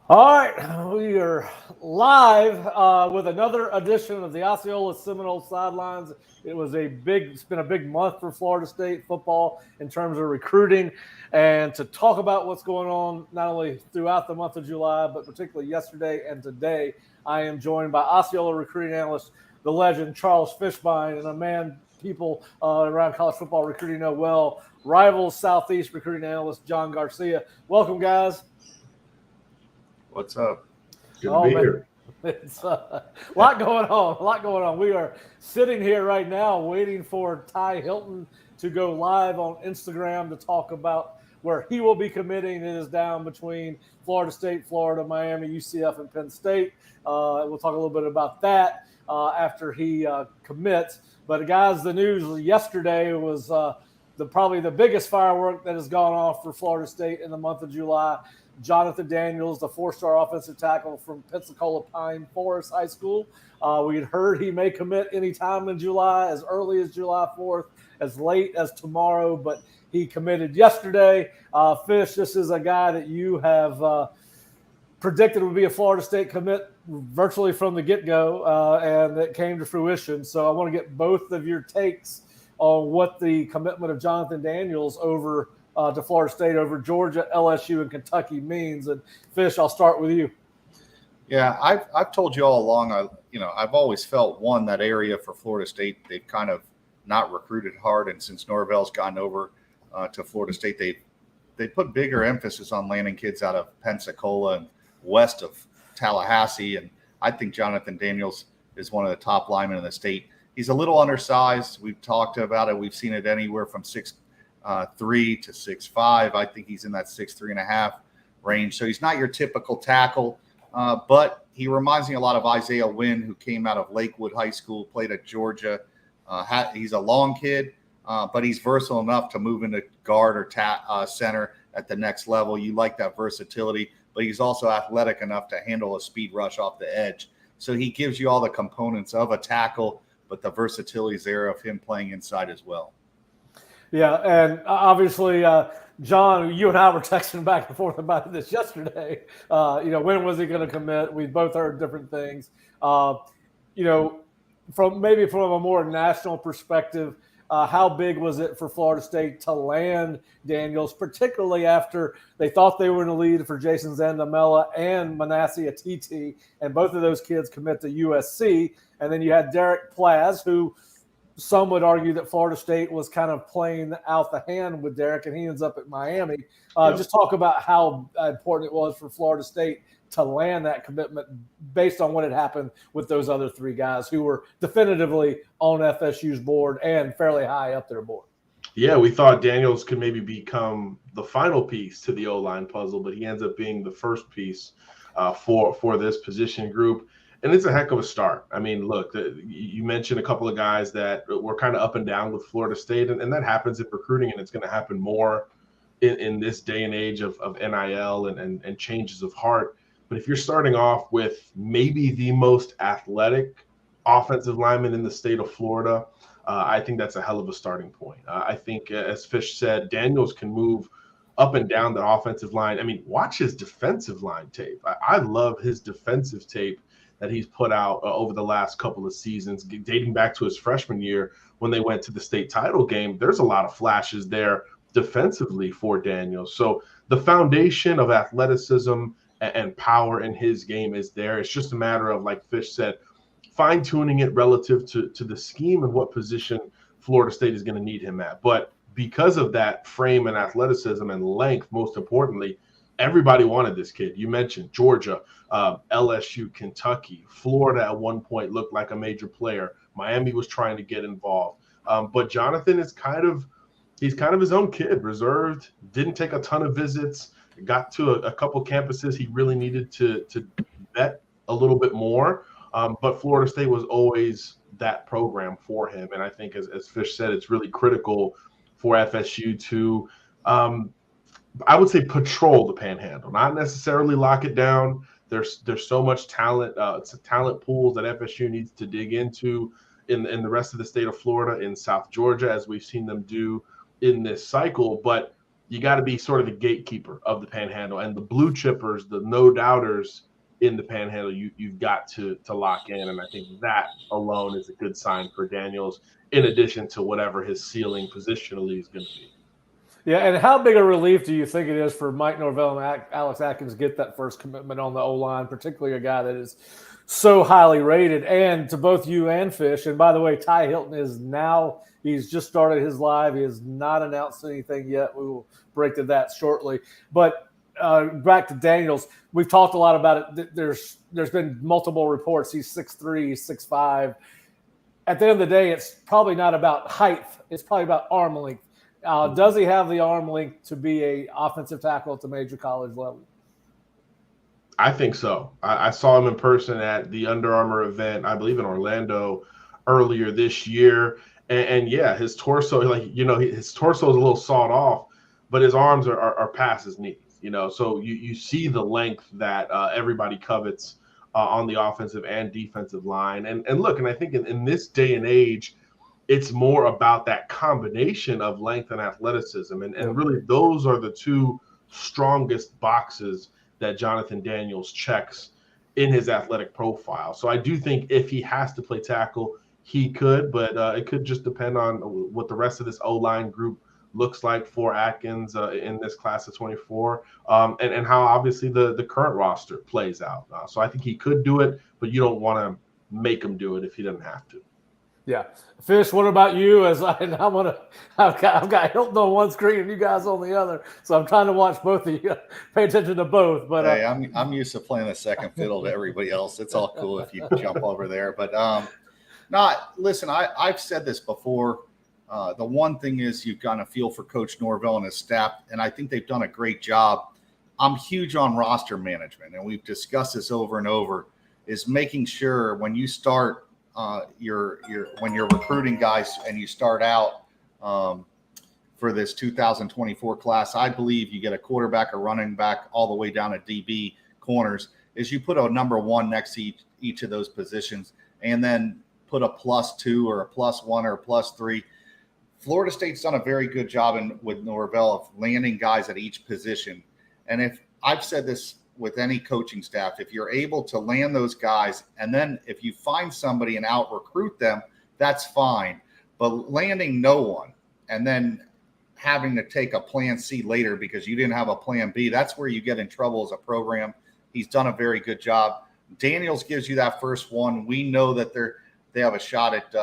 All right, we are live with another edition of the Osceola Seminole Sidelines. It's been a big month for Florida State football in terms of recruiting, and to talk about what's going on not only throughout the month of July, but particularly yesterday and today, I am joined by Osceola recruiting analyst, the legend Charles Fishbein, and a man people around college football recruiting know well, Rivals Southeast recruiting analyst John Garcia. Welcome, guys. What's up? Good to Oh be man, here. it's a lot going on. A lot going on. We are sitting here right now waiting for Tye Hylton to go live on Instagram to talk about where he will be committing. It is down between Florida State, Florida, Miami, UCF, and Penn State. We'll talk a little bit about that after he commits. But guys, the news yesterday was probably the biggest firework that has gone off for Florida State in the month of July. Jonathan Daniels, the four-star offensive tackle from Pensacola Pine Forest High School. We had heard he may commit anytime in July, as early as July 4th, as late as tomorrow, but he committed yesterday. Fish, this is a guy that you have predicted would be a Florida State commit virtually from the get-go, and it came to fruition. So I want to get both of your takes on what the commitment of Jonathan Daniels over to Florida State over Georgia, LSU, and Kentucky means. And Fish, I'll start with you. Yeah, I've told you all along. I've always felt that area for Florida State, they've kind of not recruited hard, and since Norvell's gotten over to Florida State, they put bigger emphasis on landing kids out of Pensacola and west of Tallahassee. And I think Jonathan Daniels is one of the top linemen in the state. He's a little undersized. We've talked about it. We've seen it anywhere from 6'3" to 6'5". I think he's in that 6'3.5" range. So he's not your typical tackle, but he reminds me a lot of Isaiah Wynn, who came out of Lakewood High School, played at Georgia. He's a long kid, but he's versatile enough to move into guard or center at the next level. You like that versatility, but he's also athletic enough to handle a speed rush off the edge. So he gives you all the components of a tackle, but the versatility is there of him playing inside as well. Yeah, and obviously, John, you and I were texting back and forth about this yesterday. When was he going to commit? We both heard different things. From a more national perspective, how big was it for Florida State to land Daniels, particularly after they thought they were in the lead for Jason Zandamela and Manasseh Atiti, and both of those kids commit to USC. And then you had Derek Plaz, who some would argue that Florida State was kind of playing out the hand with Derek, and he ends up at Miami. Just talk about how important it was for Florida State to land that commitment based on what had happened with those other three guys who were definitively on FSU's board and fairly high up their board. Yeah, we thought Daniels could maybe become the final piece to the O-line puzzle, but he ends up being the first piece for this position group. And it's a heck of a start. I mean, look, you mentioned a couple of guys that were kind of up and down with Florida State, and that happens in recruiting, and it's going to happen more in this day and age of NIL and changes of heart. But if you're starting off with maybe the most athletic offensive lineman in the state of Florida, I think that's a hell of a starting point. I think, as Fish said, Daniels can move up and down the offensive line. I mean, watch his defensive line tape. I love his defensive tape that he's put out over the last couple of seasons, dating back to his freshman year when they went to the state title game. There's a lot of flashes there defensively for Daniels. So the foundation of athleticism and power in his game is there. It's just a matter of, like Fish said, fine-tuning it relative to the scheme and what position Florida State is going to need him at. But because of that frame and athleticism and length, most importantly, everybody wanted this kid. You mentioned Georgia, LSU, Kentucky, Florida at one point looked like a major player. Miami was trying to get involved. But Jonathan is he's kind of his own kid, reserved, didn't take a ton of visits, got to a couple campuses he really needed to vet a little bit more. But Florida State was always that program for him. And I think, as Fish said, it's really critical for FSU to I would say patrol the Panhandle, not necessarily lock it down. There's so much talent, talent pools that FSU needs to dig into in the rest of the state of Florida, in South Georgia, as we've seen them do in this cycle. But you got to be sort of the gatekeeper of the Panhandle, and the blue chippers, the no doubters in the Panhandle, you've got to lock in. And I think that alone is a good sign for Daniels, in addition to whatever his ceiling positionally is going to be. Yeah, and how big a relief do you think it is for Mike Norvell and Alex Atkins to get that first commitment on the O-line, particularly a guy that is so highly rated? And to both you and Fish, and by the way, Tye Hylton he's just started his live. He has not announced anything yet. We will break to that shortly. But back to Daniels, we've talked a lot about it. There's been multiple reports. He's 6'3", 6'5". At the end of the day, it's probably not about height. It's probably about arm length. Does he have the arm length to be a offensive tackle at the major college level? I think so. I saw him in person at the Under Armour event, I believe in Orlando earlier this year. And yeah, his torso, his torso is a little sawed off, but his arms are past his knees, So you see the length that everybody covets on the offensive and defensive line. And look, and I think in this day and age, it's more about that combination of length and athleticism. And really, those are the two strongest boxes that Jonathan Daniels checks in his athletic profile. So I do think if he has to play tackle, he could, but it could just depend on what the rest of this O-line group looks like for Atkins in this class of 24, and how obviously the current roster plays out. So I think he could do it, but you don't want to make him do it if he doesn't have to. Yeah, Fish. What about you? I've got Hilton on one screen and you guys on the other, so I'm trying to watch both of you. Pay attention to both. But hey, I'm used to playing a second fiddle to everybody else. It's all cool if you jump over there. But listen. I've said this before. The one thing is you've got to feel for Coach Norvell and his staff, and I think they've done a great job. I'm huge on roster management, and we've discussed this over and over. Is making sure when you start. When you're recruiting guys and you start out for this 2024 class, I believe you get a quarterback, a running back, all the way down to DB corners, is you put a number one next to each of those positions and then put a +2 or a +1 or a +3. Florida State's done a very good job with Norvell of landing guys at each position. And if I've said this with any coaching staff, if you're able to land those guys, and then if you find somebody and out recruit them, that's fine. But landing no one and then having to take a plan C later because you didn't have a plan B, that's where you get in trouble as a program. He's done a very good job. Daniels gives you that first one. We know that they have a shot at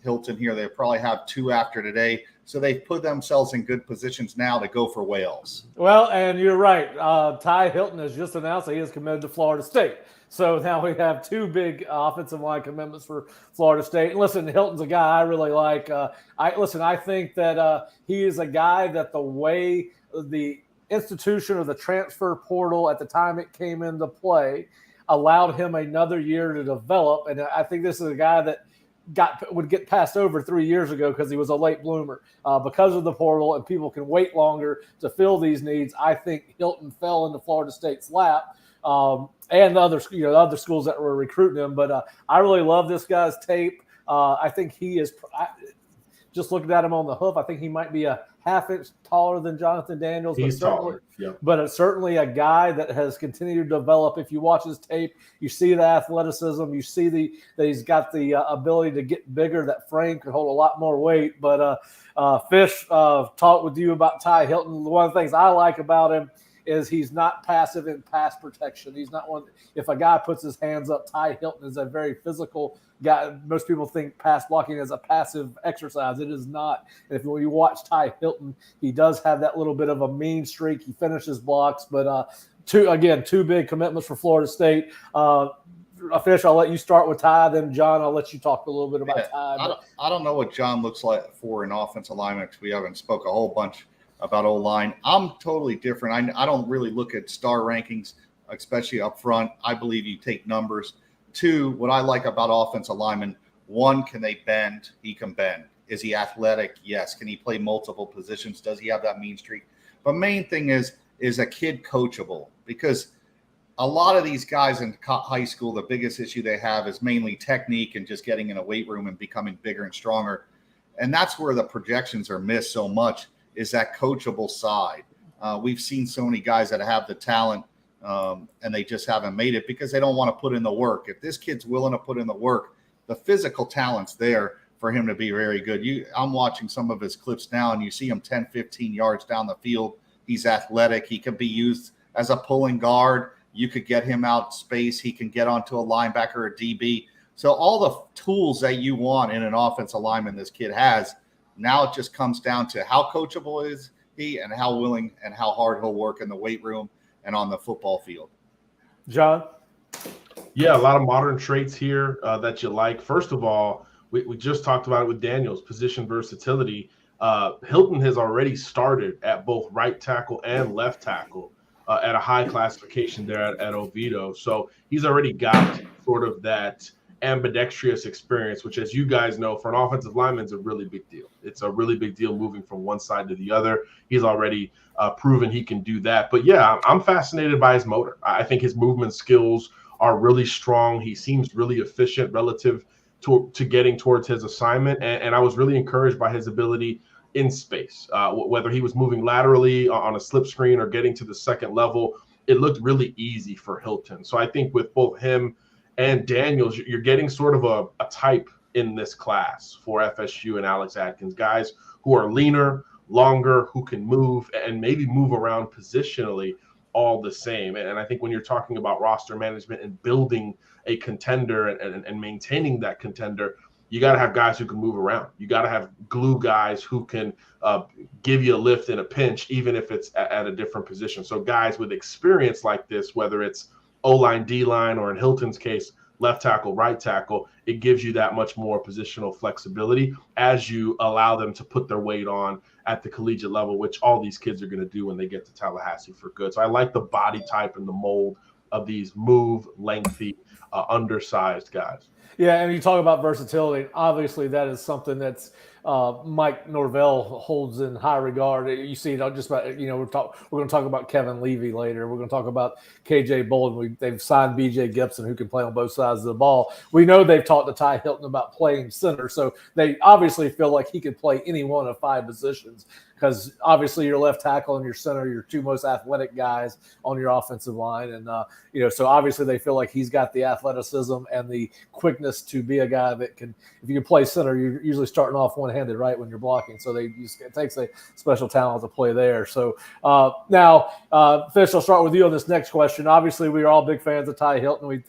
Hylton here. They probably have two after today. So they've put themselves in good positions now to go for Wales. Well, and you're right. Tye Hylton has just announced that he is committed to Florida State. So now we have two big offensive line commitments for Florida State. And listen, Hilton's a guy I really like. I think that he is a guy that the way the institution of the transfer portal at the time it came into play allowed him another year to develop. And I think this is a guy that would get passed over 3 years ago because he was a late bloomer. Because of the portal and people can wait longer to fill these needs, I think Hylton fell into Florida State's lap and the other schools that were recruiting him. But I really love this guy's tape. I think he is just looking at him on the hoof. I think he might be a half-inch taller than Jonathan Daniels. He's taller, yeah. But it's certainly a guy that has continued to develop. If you watch his tape, you see the athleticism. You see that he's got the ability to get bigger. That frame can hold a lot more weight. But Fish, talked with you about Tye Hylton. One of the things I like about him is he's not passive in pass protection. He's not one. If a guy puts his hands up, Tye Hylton is a very physical guy. Most people think pass blocking is a passive exercise. It is not. And if you watch Tye Hylton, he does have that little bit of a mean streak. He finishes blocks, but two big commitments for Florida State. Fish, I'll let you start with Tye. Then John, I'll let you talk a little bit about Tye. I don't know what John looks like for an offensive lineman because we haven't spoke a whole bunch about O-line. I'm totally different. I don't really look at star rankings, especially up front. I believe you take numbers. Two, what I like about offensive linemen, one, can they bend? He can bend. Is he athletic? Yes. Can he play multiple positions? Does he have that mean streak? But main thing is a kid coachable? Because a lot of these guys in high school, the biggest issue they have is mainly technique and just getting in a weight room and becoming bigger and stronger. And that's where the projections are missed so much, is that coachable side. We've seen so many guys that have the talent and they just haven't made it because they don't want to put in the work. If this kid's willing to put in the work, the physical talent's there for him to be very good. I'm watching some of his clips now, and you see him 10, 15 yards down the field. He's athletic. He can be used as a pulling guard. You could get him out space. He can get onto a linebacker or DB. So all the tools that you want in an offensive lineman this kid has, now it just comes down to how coachable is he and how willing and how hard he'll work in the weight room and on the football field. John? Yeah, a lot of modern traits here that you like. First of all, we just talked about it with Daniels, position versatility. Hylton has already started at both right tackle and left tackle at a high classification there at Oviedo. So he's already got sort of that ambidextrous experience, which, as you guys know, for an offensive lineman is a really big deal. It's a really big deal moving from one side to the other. He's already proven he can do that. But yeah, I'm fascinated by his motor. I think his movement skills are really strong. He seems really efficient relative to getting towards his assignment. And I was really encouraged by his ability in space, whether he was moving laterally on a slip screen or getting to the second level. It looked really easy for Hylton. So I think with both him and Daniels, you're getting sort of a type in this class for FSU and Alex Atkins, guys who are leaner, longer, who can move and maybe move around positionally all the same. And I think when you're talking about roster management and building a contender and maintaining that contender, you got to have guys who can move around. You got to have glue guys who can give you a lift in a pinch, even if it's at a different position. So guys with experience like this, whether it's O-line, D-line, or in Hylton's case, left tackle, right tackle, it gives you that much more positional flexibility as you allow them to put their weight on at the collegiate level, which all these kids are going to do when they get to Tallahassee for good. So I like the body type and the mold of these lengthy, undersized guys. Yeah, and you talk about versatility. Obviously, that is something that's Mike Norvell holds in high regard. You see it just about, we're going to talk about Kevin Levy later. We're going to talk about KJ Bolden. They've signed BJ Gibson, who can play on both sides of the ball. We know they've talked to Tye Hylton about playing center, so they obviously feel like he could play any one of 5 positions, because obviously your left tackle and your center, your 2 most athletic guys on your offensive line. And, so obviously they feel like he's got the athleticism and the quickness to be a guy that can, if you can play center, you're usually starting off one-handed, right, when you're blocking. So it takes a special talent to play there. So now, Fish, I'll start with you on this next question. Obviously, we are all big fans of Tye Hylton.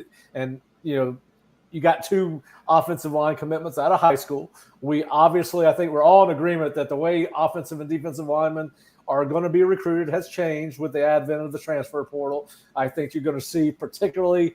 You got 2 offensive line commitments out of high school. I think we're all in agreement that the way offensive and defensive linemen are going to be recruited has changed with the advent of the transfer portal. I think you're going to see, particularly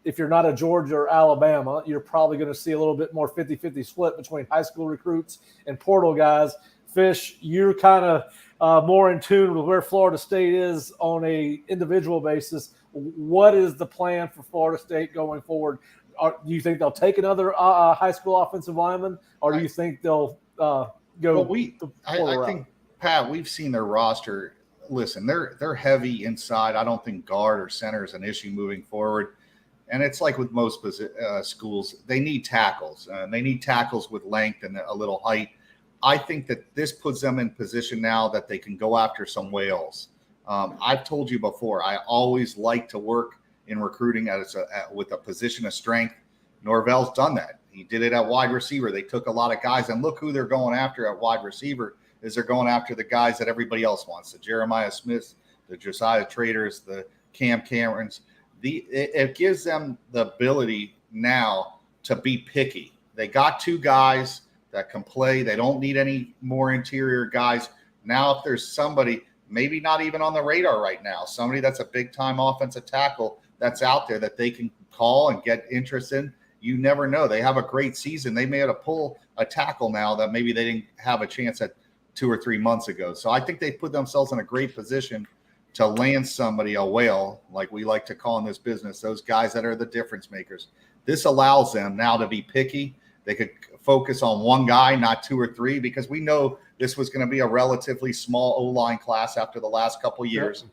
if you're not a Georgia or Alabama, you're probably going to see a little bit more 50-50 split between high school recruits and portal guys. Fish, you're kind of more in tune with where Florida State is on a individual basis. What is the plan for Florida State going forward? Do you think they'll take another high school offensive lineman, or do you think they'll go? Well, I think, Pat, we've seen their roster. Listen, they're heavy inside. I don't think guard or center is an issue moving forward. And it's like with most schools, they need tackles. They need tackles with length and a little height. I think that this puts them in position now that they can go after some whales. I've told you before, I always like to work in recruiting with a position of strength. Norvell's done that. He did it at wide receiver. They took a lot of guys, and look who they're going after at wide receiver. They're going after the guys that everybody else wants, the Jeremiah Smiths, the Josiah Traders, the Cam Camerons. It gives them the ability now to be picky. They got 2 guys that can play. They don't need any more interior guys. Now, if there's somebody, maybe not even on the radar right now, somebody that's a big-time offensive tackle that's out there that they can call and get interest in, you never know. They have a great season. They may have to pull a tackle now that maybe they didn't have a chance at 2 or 3 months ago. So I think they put themselves in a great position to land somebody, a whale, like we like to call in this business, those guys that are the difference makers. This allows them now to be picky. They could focus on one guy, not 2 or 3, because we know this was going to be a relatively small O-line class after the last couple years.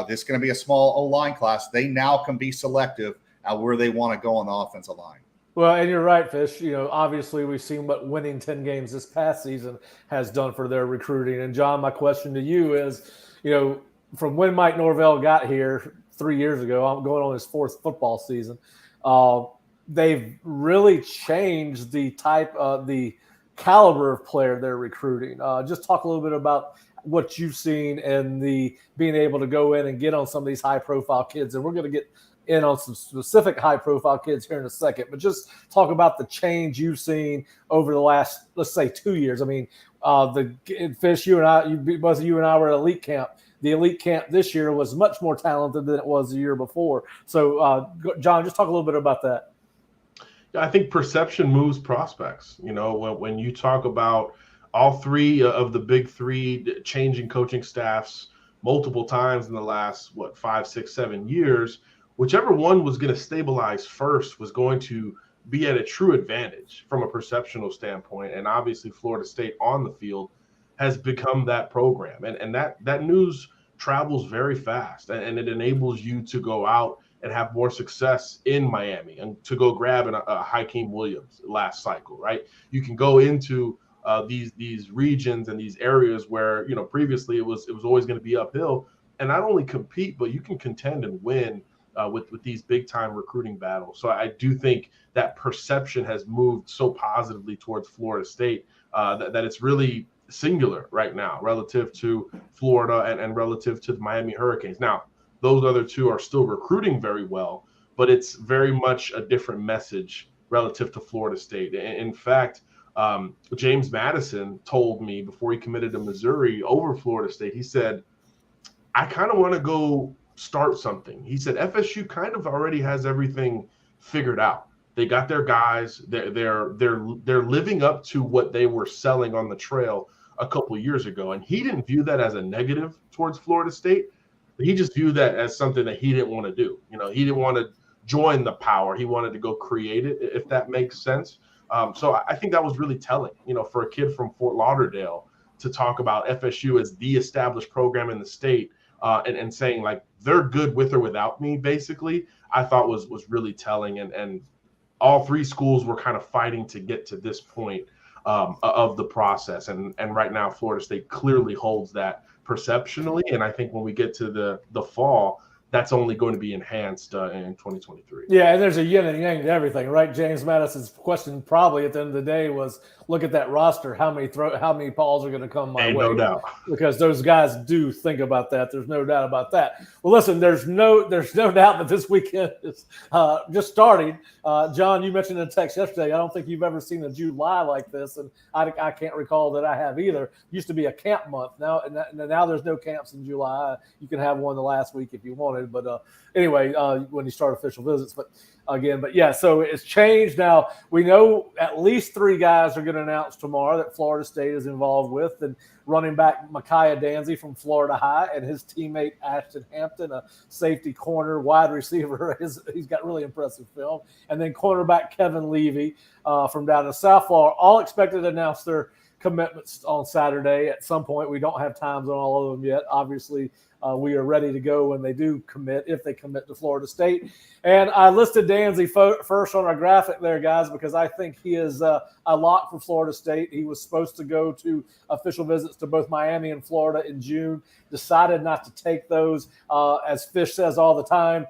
This is going to be a small O-line class. They now can be selective at where they want to go on the offensive line. Well, and you're right, Fish. Obviously we've seen what winning 10 games this past season has done for their recruiting. And John, my question to you is, from when Mike Norvell got here 3 years ago, I'm going on his fourth football season. They've really changed the the caliber of player they're recruiting. Just talk a little bit about what you've seen and the being able to go in and get on some of these high profile kids. And we're going to get in on some specific high profile kids here in a second, but just talk about the change you've seen over the last, let's say, 2 years. I mean, Fish, both you and I were at elite camp. The elite camp this year was much more talented than it was the year before. So, John, just talk a little bit about that. Yeah, I think perception moves prospects. When you talk about all three of the big three changing coaching staffs multiple times in the last, 5, 6, 7 years, whichever one was going to stabilize first was going to be at a true advantage from a perceptional standpoint. And obviously Florida State on the field has become that program. And that news travels very fast, and it enables you to go out and have more success in Miami and to go grab a Hakeem Williams last cycle, right? You can go into these regions and these areas where, previously it was always going to be uphill, and not only compete, but you can contend and win with these big time recruiting battles. So I do think that perception has moved so positively towards Florida State that it's really singular right now relative to Florida and relative to the Miami Hurricanes. Now, those other two are still recruiting very well, but it's very much a different message relative to Florida State. In fact, James Madison told me before he committed to Missouri over Florida State, he said, I kind of want to go start something. He said FSU kind of already has everything figured out. They got their guys. They're living up to what they were selling on the trail a couple of years ago, and he didn't view that as a negative towards Florida State. He just viewed that as something that he didn't want to do. He didn't want to join the power. He wanted to go create it, if that makes sense. So I think that was really telling, for a kid from Fort Lauderdale to talk about FSU as the established program in the state and saying like they're good with or without me, basically, I thought was really telling. And all three schools were kind of fighting to get to this point of the process. And right now, Florida State clearly holds that perceptionally. And I think when we get to the fall, that's only going to be enhanced in 2023. Yeah, and there's a yin and yang to everything, right? James Madison's question probably at the end of the day was, look at that roster. How many balls are going to come my way? No doubt. Because those guys do think about that. There's no doubt about that. Well, listen, there's no doubt that this weekend is just starting. John, you mentioned in the text yesterday, I don't think you've ever seen a July like this, and I can't recall that I have either. It used to be a camp month. Now there's no camps in July. You can have one the last week if you wanted, but anyway, when you start official visits. But yeah, so it's changed. Now we know at least 3 guys are going to announce tomorrow that Florida State is involved with, and running back Micaiah Danzy from Florida High and his teammate Ashton Hampton, a safety corner, wide receiver. He's got really impressive film. And then cornerback Kevin Levy from down in South Florida, all expected to announce their commitments on Saturday at some point. We don't have times on all of them yet. Obviously, we are ready to go when they do commit, if they commit to Florida State. And I listed Danzy first on our graphic there, guys, because I think he is a lock for Florida State. He was supposed to go to official visits to both Miami and Florida in June, decided not to take those. As Fish says all the time,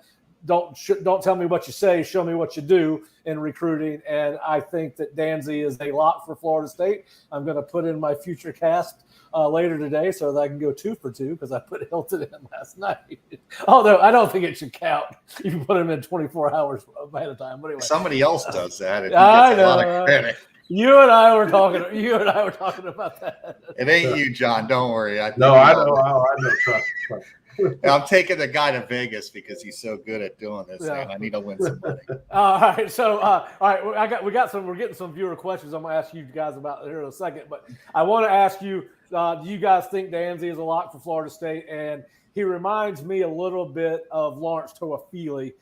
don't tell me what you say, show me what you do in recruiting. And I think that Danzy is a lock for Florida State. I'm going to put in my future cast later today so that I can go 2 for 2 because I put Hylton in last night. Although I don't think it should count. You can put him in 24 hours ahead of time. But anyway, somebody else does that. And I know. A lot of credit. You and I were talking about that. It ain't you, John. Don't worry. I know. Trust. I'm taking the guy to Vegas because he's so good at doing this, and I need to win some money. All right, so all right, we're getting some viewer questions. I'm gonna ask you guys about here in a second, but I want to ask you, do you guys think Danzy is a lock for Florida State? And he reminds me a little bit of Lawrence Toafili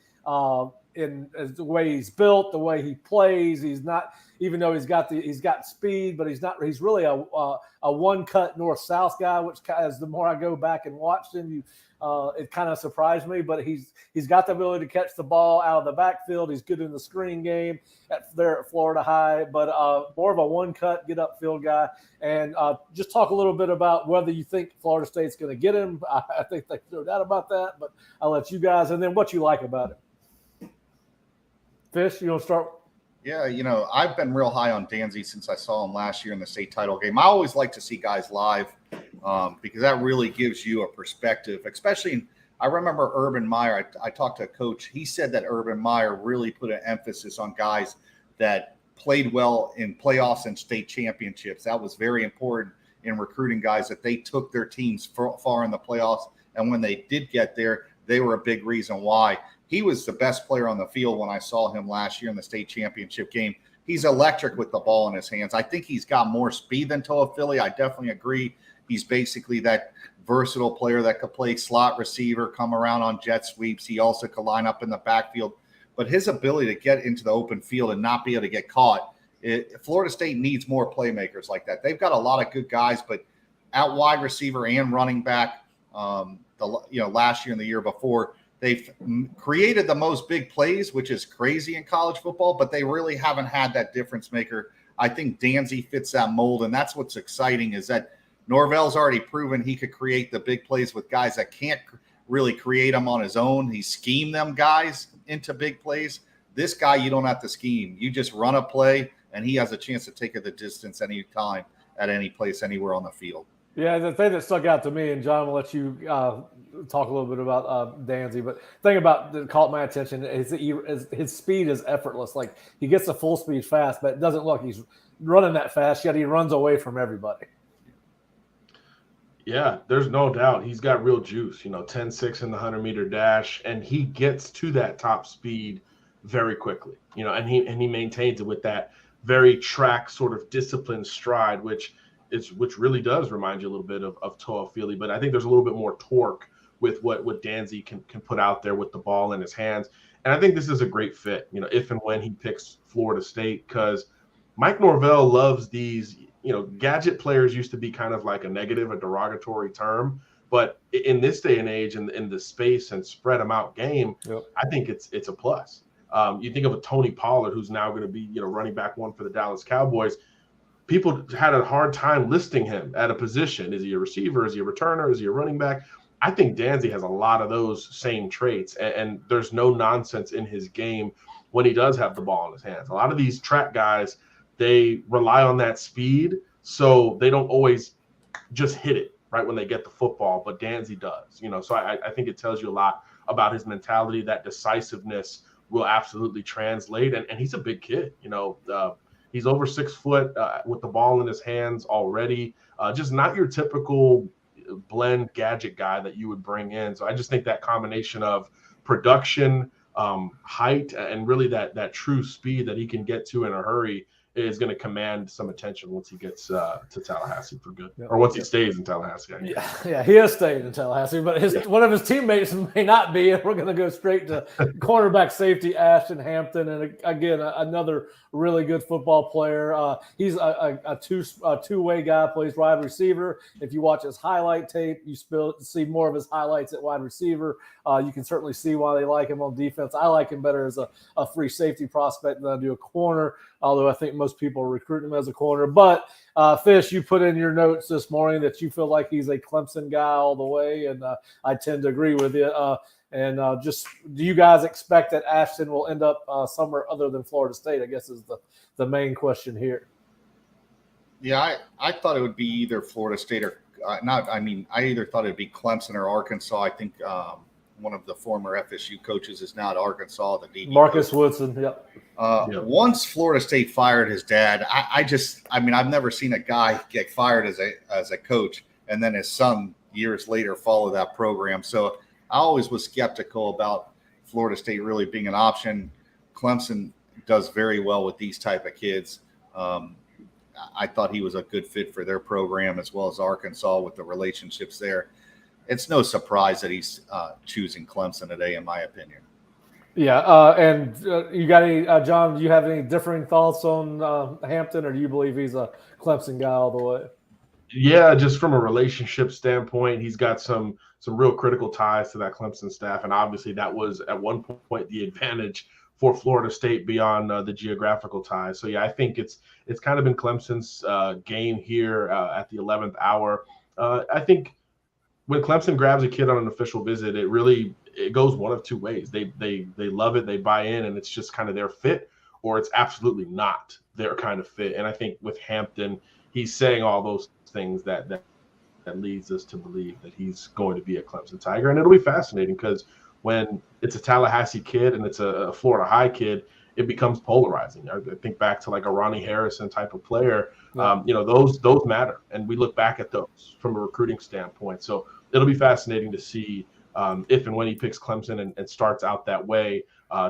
in the way he's built, the way he plays. He's even though he's got speed, but he's really a one-cut north-south guy, which as the more I go back and watch him, it kind of surprised me. But he's got the ability to catch the ball out of the backfield. He's good in the screen game there at Florida High, but more of a one-cut, get-upfield guy. And just talk a little bit about whether you think Florida State's going to get him. I think there's no doubt about that, but I'll let you guys, and then what you like about it. Fish, you want to start? Yeah, I've been real high on Danzy since I saw him last year in the state title game. I always like to see guys live because that really gives you a perspective, especially I remember Urban Meyer. I talked to a coach. He said that Urban Meyer really put an emphasis on guys that played well in playoffs and state championships. That was very important in recruiting guys, that they took their teams far in the playoffs. And when they did get there, they were a big reason why. He was the best player on the field when I saw him last year in the state championship game. He's electric with the ball in his hands. I think he's got more speed than Toafili. I definitely agree. He's basically that versatile player that could play slot receiver, come around on jet sweeps. He also could line up in the backfield. But his ability to get into the open field and not be able to get caught, Florida State needs more playmakers like that. They've got a lot of good guys, but at wide receiver and running back, last year and the year before, they've created the most big plays, which is crazy in college football, but they really haven't had that difference maker. I think Danzy fits that mold, and that's what's exciting is that Norvell's already proven he could create the big plays with guys that can't really create them on his own. He schemed them guys into big plays. This guy, you don't have to scheme. You just run a play, and he has a chance to take it the distance anytime, at any place, anywhere on the field. Yeah, the thing that stuck out to me, and John will let you talk a little bit about Danzy, but the thing that caught my attention is his speed is effortless. Like, he gets the full speed fast, but it doesn't look he's running that fast, yet he runs away from everybody. Yeah, there's no doubt. He's got real juice, 10-6 in the 100-meter dash, and he gets to that top speed very quickly, and he maintains it with that very track sort of disciplined stride, which really does remind you a little bit of Toafili, but I think there's a little bit more torque with what Danzy can put out there with the ball in his hands. And I think this is a great fit, if and when he picks Florida State, because Mike Norvell loves these, gadget players used to be kind of like a negative, a derogatory term, but in this day and age, in the space and spread them out game, yep, I think it's a plus. You think of a Tony Pollard, who's now going to be, running back one for the Dallas Cowboys. People had a hard time listing him at a position. Is he a receiver? Is he a returner? Is he a running back? I think Danzy has a lot of those same traits, and there's no nonsense in his game when he does have the ball in his hands. A lot of these track guys, they rely on that speed, so they don't always just hit it right when they get the football, but Danzy does. So I think it tells you a lot about his mentality. That decisiveness will absolutely translate, and he's a big kid. He's over 6 foot with the ball in his hands already. Just not your typical blend gadget guy that you would bring in. So I just think that combination of production, height, and really that true speed that he can get to in a hurry is going to command some attention once he gets to Tallahassee for good, or once he stays in Tallahassee. Yeah, he is staying in Tallahassee, but one of his teammates may not be. And we're going to go straight to cornerback safety Ashton Hampton, and again another really good football player. He's a two-way guy, plays wide receiver. If you watch his highlight tape, you see more of his highlights at wide receiver. You can certainly see why they like him on defense. I like him better as a free safety prospect than I do a corner, although I think most people recruit him as a corner. But Fish, you put in your notes this morning that you feel like he's a Clemson guy all the way, and I tend to agree with you. Just do you guys expect that Ashton will end up somewhere other than Florida State, I guess is the main question here. Yeah, I thought it would be either Florida State or not. I mean, I either thought it'd be Clemson or Arkansas. I think one of the former FSU coaches is now at Arkansas, the DB Marcus coach. Woodson. Yep. Once Florida State fired his dad, I've never seen a guy get fired as a coach and then his son years later follow that program. So I always was skeptical about Florida State really being an option. Clemson does very well with these type of kids. I thought he was a good fit for their program as well as Arkansas with the relationships there. It's no surprise that he's choosing Clemson today, in my opinion. Yeah, and you got any, John? Do you have any differing thoughts on Hampton, or do you believe he's a Clemson guy all the way? Yeah, just from a relationship standpoint, he's got some real critical ties to that Clemson staff, and obviously that was at one point the advantage for Florida State beyond the geographical ties. So yeah, I think it's kind of been Clemson's game here at the 11th hour. I think when Clemson grabs a kid on an official visit, it goes one of two ways. They love it, they buy in, and it's just kind of their fit, or it's absolutely not their kind of fit. And I think with Hampton, he's saying all those things that leads us to believe that he's going to be a Clemson Tiger. And it'll be fascinating because when it's a Tallahassee kid and it's a Florida High kid, it becomes polarizing. I think back to like a Ronnie Harrison type of player. Yeah. Those matter, and we look back at those from a recruiting standpoint. So it'll be fascinating to see if and when he picks Clemson and starts out that way,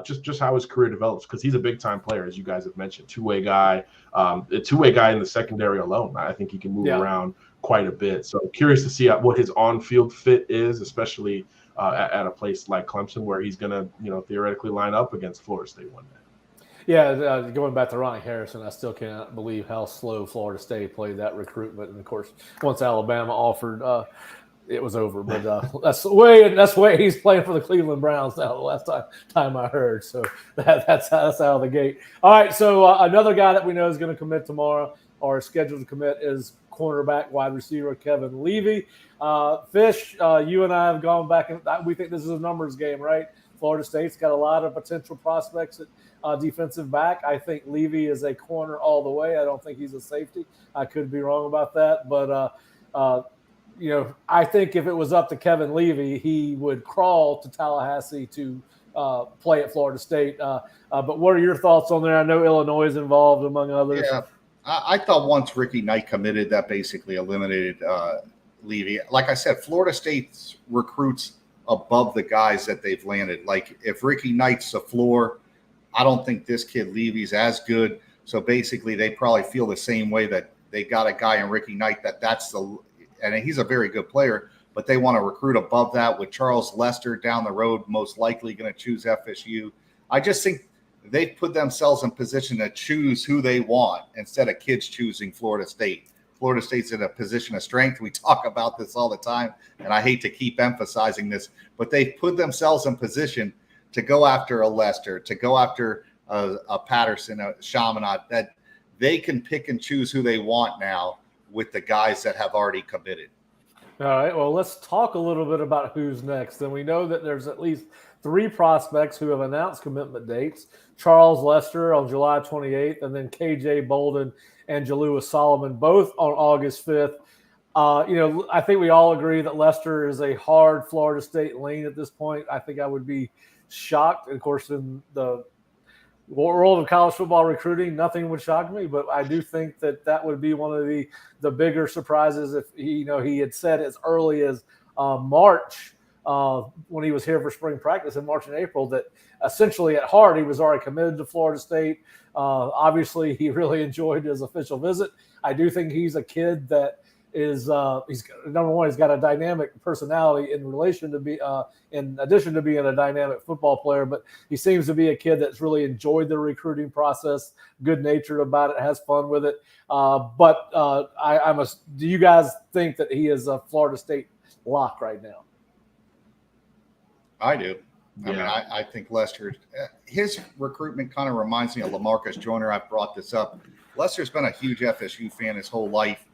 just how his career develops, because he's a big time player, as you guys have mentioned, two-way guy, a two-way guy in the secondary alone. I think he can move around quite a bit. So curious to see what his on-field fit is, especially at a place like Clemson, where he's going to, theoretically line up against Florida State one day. Yeah, going back to Ronnie Harrison, I still cannot believe how slow Florida State played that recruitment. And of course, once Alabama offered, it was over. But that's the way he's playing for the Cleveland Browns now. The last time I heard, so that's out of the gate. All right, so another guy that we know is going to commit tomorrow, or scheduled to commit, is cornerback wide receiver Kevin Levy. Fish, you and I have gone back, and we think this is a numbers game, right? Florida State's got a lot of potential prospects at defensive back. I think Levy is a corner all the way. I don't think he's a safety. I could be wrong about that, but I think if it was up to Kevin Levy, he would crawl to Tallahassee to play at Florida State. But what are your thoughts on there? I know Illinois is involved, among others. Yeah, I thought once Ricky Knight committed, that basically eliminated Levy. Like I said, Florida State recruits above the guys that they've landed. Like if Ricky Knight's the floor, I don't think this kid Levy's as good. So basically, they probably feel the same way, that they got a guy in Ricky Knight and he's a very good player, but they want to recruit above that with Charles Lester down the road, most likely going to choose FSU. I just think they've put themselves in position to choose who they want instead of kids choosing Florida State. Florida State's in a position of strength. We talk about this all the time, and I hate to keep emphasizing this, but they've put themselves in position to go after a Lester, to go after a Patterson, a Chaminade, that they can pick and choose who they want now with the guys that have already committed. All right, well, let's talk a little bit about who's next. And we know that there's at least 3 prospects who have announced commitment dates. Charles Lester on July 28th, and then KJ Bolden and Jalewis Solomon, both on August 5th. I think we all agree that Lester is a hard Florida State lane at this point. I think I would be shocked. Of course, in the world of college football recruiting, nothing would shock me, but I do think that would be one of the bigger surprises if he had said as early as March when he was here for spring practice in March and April that essentially at heart he was already committed to Florida State. Obviously, he really enjoyed his official visit. I do think he's a kid that is he's number one. He's got a dynamic personality in addition to being a dynamic football player. But he seems to be a kid that's really enjoyed the recruiting process, good natured about it, has fun with it. Do you guys think that he is a Florida State lock right now? I do. I mean, I think Lester, his recruitment kind of reminds me of LaMarcus Joyner. I've brought this up. Lester's been a huge FSU fan his whole life.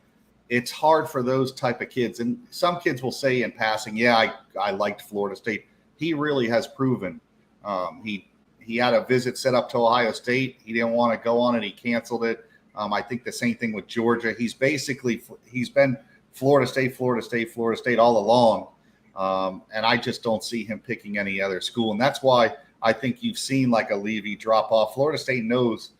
It's hard for those type of kids. And some kids will say in passing, yeah, I liked Florida State. He really has proven. He had a visit set up to Ohio State. He didn't want to go on it. He canceled it. I think the same thing with Georgia. He's been Florida State all along. And I just don't see him picking any other school. And that's why I think you've seen like a Levy drop off. Florida State knows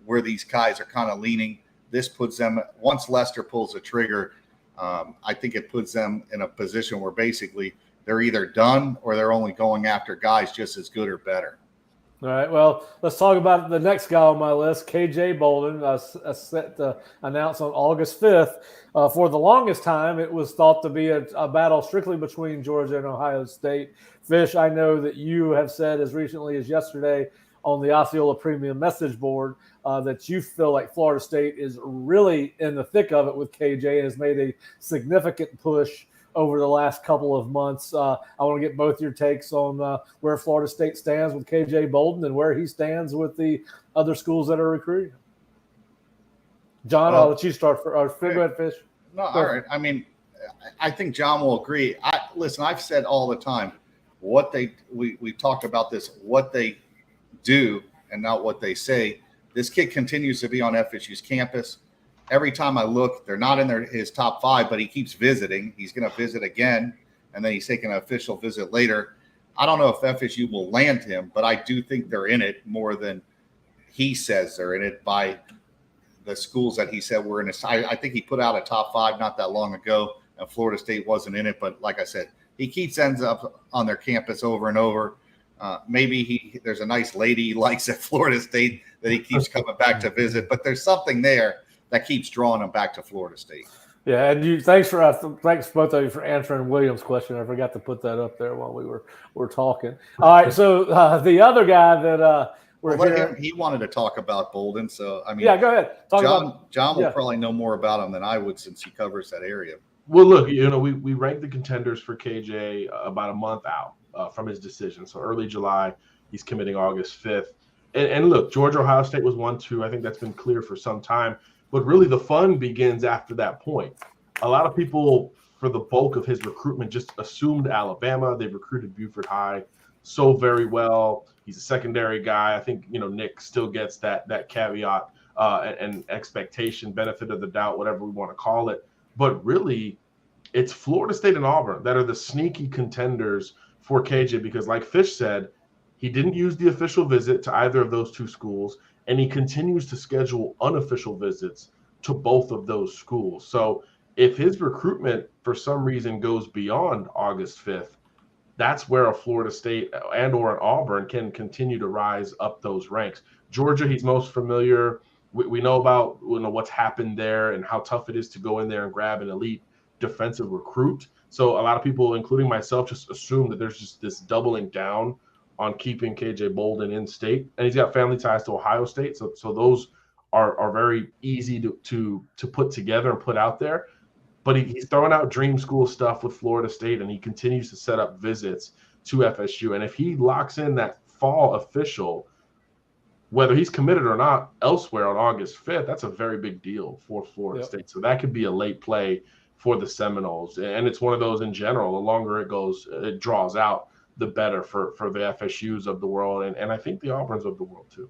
where these guys are kind of leaning. This puts them, once Lester pulls the trigger, I think it puts them in a position where basically they're either done or they're only going after guys just as good or better. All right. Well, let's talk about the next guy on my list, KJ Bolden, set to announce on August 5th. For the longest time, it was thought to be a battle strictly between Georgia and Ohio State. Fish, I know that you have said as recently as yesterday on the Osceola Premium message board that you feel like Florida State is really in the thick of it with KJ and has made a significant push over the last couple of months. I want to get both your takes on where Florida State stands with KJ Bolden and where he stands with the other schools that are recruiting. John, I'll let you start. Go ahead, Fish. No, all right. I mean, I think John will agree. Listen, I've said all the time we talked about this, what they do and not what they say. This kid continues to be on FSU's campus. Every time I look, they're not in his top 5, but he keeps visiting. He's going to visit again, and then he's taking an official visit later. I don't know if FSU will land him, but I do think they're in it more than he says they're in it by the schools that he said were in it. I think he put out a top 5 not that long ago, and Florida State wasn't in it. But like I said, he ends up on their campus over and over. Maybe there's a nice lady he likes at Florida State that he keeps coming back to visit, but there's something there that keeps drawing him back to Florida State. Yeah, and thanks both of you for answering William's question. I forgot to put that up there while we were talking. All right, so the other guy that he wanted to talk about Bolden, so I mean, yeah, go ahead. John will probably know more about him than I would since he covers that area. Well, look, we ranked the contenders for KJ about a month out from his decision. So early July, he's committing August 5th. And look, Georgia, Ohio State was 1-2. I think that's been clear for some time. But really the fun begins after that point. A lot of people, for the bulk of his recruitment, just assumed Alabama. They recruited Buford High so very well. He's a secondary guy. I think, Nick still gets that caveat and expectation, benefit of the doubt, whatever we want to call it. But really, it's Florida State and Auburn that are the sneaky contenders for KJ because, like Fish said, he didn't use the official visit to either of those two schools, and he continues to schedule unofficial visits to both of those schools. So if his recruitment for some reason goes beyond August 5th, that's where a Florida State and or an Auburn can continue to rise up those ranks. Georgia, he's most familiar. We know about what's happened there and how tough it is to go in there and grab an elite defensive recruit. So a lot of people, including myself, just assume that there's just this doubling down on keeping KJ Bolden in state. And he's got family ties to Ohio State. So those are very easy to put together and put out there. But he's throwing out dream school stuff with Florida State, and he continues to set up visits to FSU. And if he locks in that fall official, whether he's committed or not elsewhere on August 5th, that's a very big deal for Florida State. So that could be a late play for the Seminoles. And it's one of those in general, the longer it draws out, the better for the FSUs of the world. And I think the Auburns of the world too.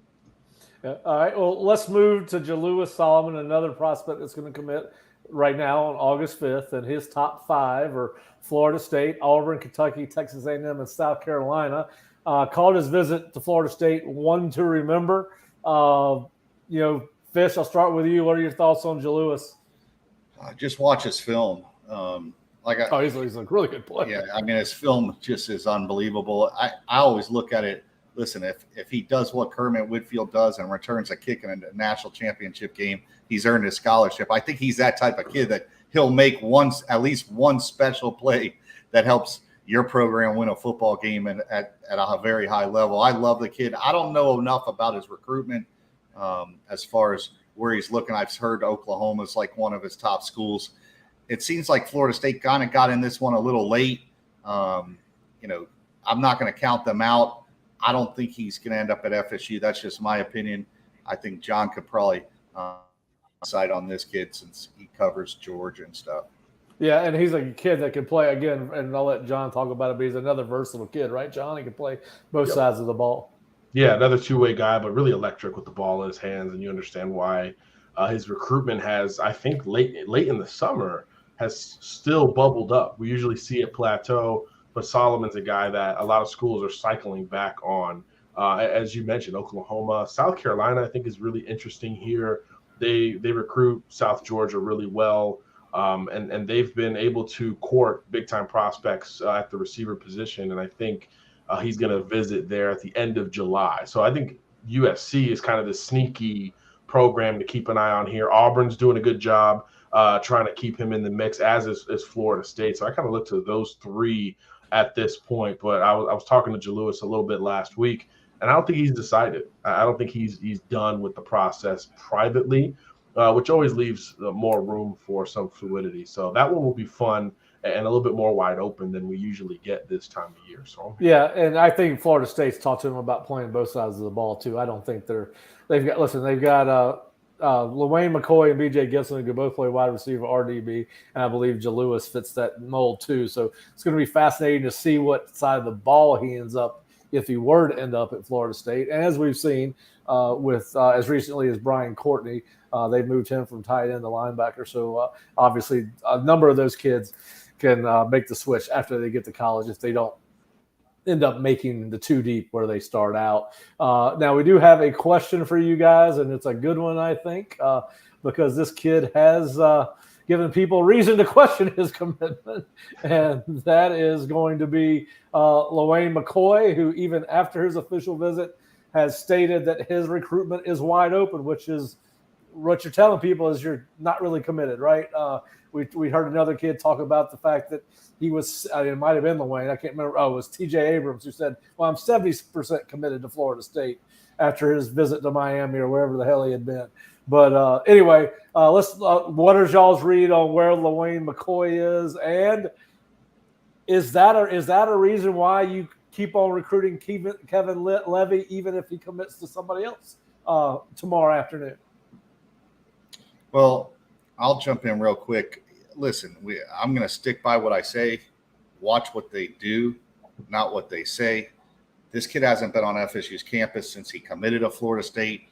Yeah. All right. Well, let's move to Jalewis Solomon, another prospect that's going to commit right now on August 5th. And his top 5 are Florida State, Auburn, Kentucky, Texas A&M, and South Carolina. Called his visit to Florida State one to remember. Fish, I'll start with you. What are your thoughts on Jalewis? Just watch his film. He's a really good player. Yeah, I mean, his film just is unbelievable. I always look at it. Listen, if he does what Kermit Whitfield does and returns a kick in a national championship game, he's earned his scholarship. I think he's that type of kid that he'll make at least one special play that helps your program win a football game at a very high level. I love the kid. I don't know enough about his recruitment as far as where he's looking. I've heard Oklahoma's like one of his top schools. It seems like Florida State kind of got in this one a little late. I'm not going to count them out. I don't think he's going to end up at FSU. That's just my opinion. I think John could probably side on this kid since he covers Georgia and stuff. Yeah, and he's a kid that can play, again, and I'll let John talk about it, but he's another versatile kid, right, John? He can play both sides of the ball. Yeah, another two-way guy, but really electric with the ball in his hands, and you understand why his recruitment has, I think, late in the summer, has still bubbled up. We usually see it plateau, but Solomon's a guy that a lot of schools are cycling back on. As you mentioned, Oklahoma, South Carolina, I think is really interesting here. They recruit South Georgia really well, and they've been able to court big-time prospects at the receiver position. And I think He's going to visit there at the end of July. So I think USC is kind of the sneaky program to keep an eye on here. Auburn's doing a good job trying to keep him in the mix, as is Florida State. So I kind of look to those three at this point. But I was talking to Jalewis a little bit last week, and I don't think he's decided. I don't think he's done with the process privately, which always leaves more room for some fluidity. So that one will be fun and a little bit more wide open than we usually get this time of year. So yeah, and I think Florida State's talked to him about playing both sides of the ball too. I don't think they've got LaWayne McCoy and BJ Gibson, who could both play wide receiver, RDB, and I believe Jalewis fits that mold too. So it's going to be fascinating to see what side of the ball he ends up if he were to end up at Florida State. And as we've seen with as recently as Brian Courtney, they've moved him from tight end to linebacker. So obviously a number of those kids can make the switch after they get to college if they don't end up making the two deep where they start out. Now, we do have a question for you guys, and it's a good one, I think, because this kid has given people reason to question his commitment, and that is going to be LaWayne McCoy, who even after his official visit has stated that his recruitment is wide open, which is what you're telling people is you're not really committed, right? We heard another kid talk about the fact that he was, it might have been LaWayne, I can't remember. Oh, it was TJ Abrams who said, well, I'm 70% committed to Florida State after his visit to Miami or wherever the hell he had been. But anyway, what is y'all's read on where LaWayne McCoy is? And is that a reason why you keep on recruiting Kevin Levy, even if he commits to somebody else tomorrow afternoon? Well, I'll jump in real quick. Listen, I'm going to stick by what I say. Watch what they do, not what they say. This kid hasn't been on FSU's campus since he committed to Florida State.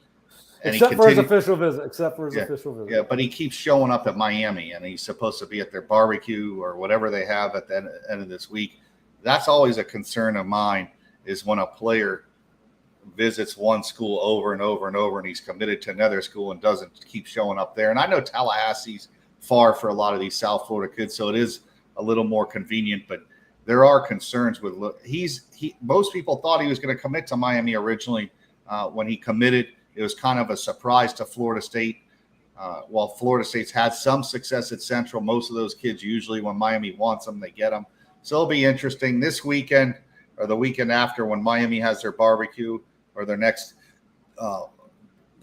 And except for his official visit. Yeah, but he keeps showing up at Miami, and he's supposed to be at their barbecue or whatever they have at the end of this week. That's always a concern of mine, is when a player visits one school over and over and over, and he's committed to another school and doesn't keep showing up there. And I know Tallahassee's far for a lot of these South Florida kids, so it is a little more convenient, but there are concerns with most people thought he was going to commit to Miami originally. When he committed, it was kind of a surprise to Florida State. While Florida State's had some success at Central, most of those kids usually when Miami wants them, they get them. So it'll be interesting this weekend or the weekend after when Miami has their barbecue or their next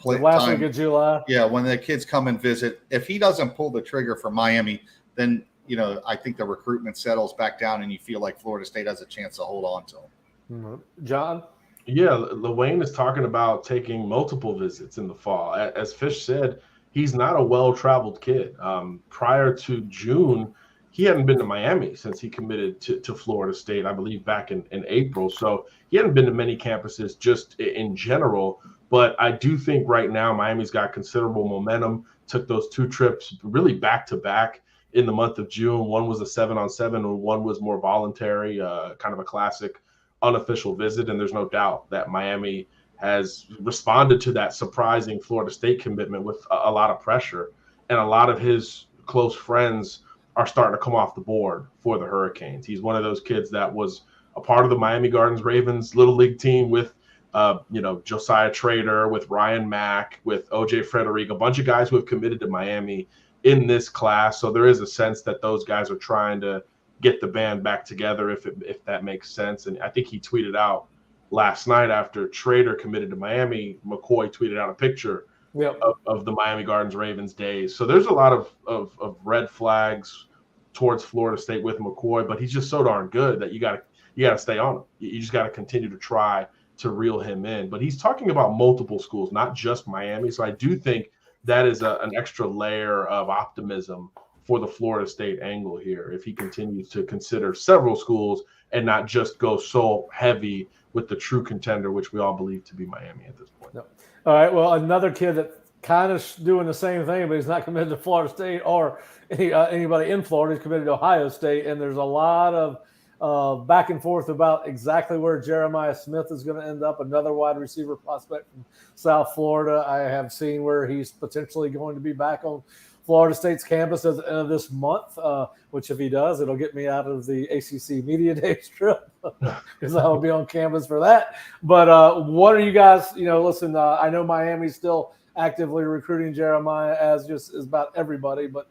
last week of July. Yeah, when the kids come and visit, if he doesn't pull the trigger for Miami, then I think the recruitment settles back down, and you feel like Florida State has a chance to hold on to him. Mm-hmm. John? Yeah, LaWayne is talking about taking multiple visits in the fall. As Fish said, he's not a well-traveled kid. Prior to June, he hadn't been to Miami since he committed to Florida State, I believe back in April. So he hadn't been to many campuses just in general. But I do think right now Miami's got considerable momentum, took those two trips really back-to-back in the month of June. One was a 7-on-7 and one was more voluntary, kind of a classic unofficial visit. And there's no doubt that Miami has responded to that surprising Florida State commitment with a lot of pressure. And a lot of his close friends are starting to come off the board for the Hurricanes. He's one of those kids that was a part of the Miami Gardens Ravens Little League team with Josiah Trader, with Ryan Mack, with OJ Frederick, a bunch of guys who have committed to Miami in this class. So there is a sense that those guys are trying to get the band back together, if that makes sense. And I think he tweeted out last night after Trader committed to Miami, McCoy tweeted out a picture of the Miami Gardens Ravens days. So there's a lot of red flags towards Florida State with McCoy, but he's just so darn good that you got to stay on him. You just got to continue to try to reel him in. But he's talking about multiple schools, not just Miami. So I do think that is an extra layer of optimism for the Florida State angle here, if he continues to consider several schools and not just go so heavy with the true contender, which we all believe to be Miami at this point. Yep. All right. Well, another kid that kind of doing the same thing, but he's not committed to Florida State or anybody in Florida. He's committed to Ohio State, and there's a lot of back and forth about exactly where Jeremiah Smith is going to end up, another wide receiver prospect from South Florida. I have seen where he's potentially going to be back on Florida State's campus at the end of this month, which if he does, it'll get me out of the ACC Media Day trip because I'll be on campus for that. But what are you guys, listen, I know Miami's still actively recruiting Jeremiah, as about everybody, but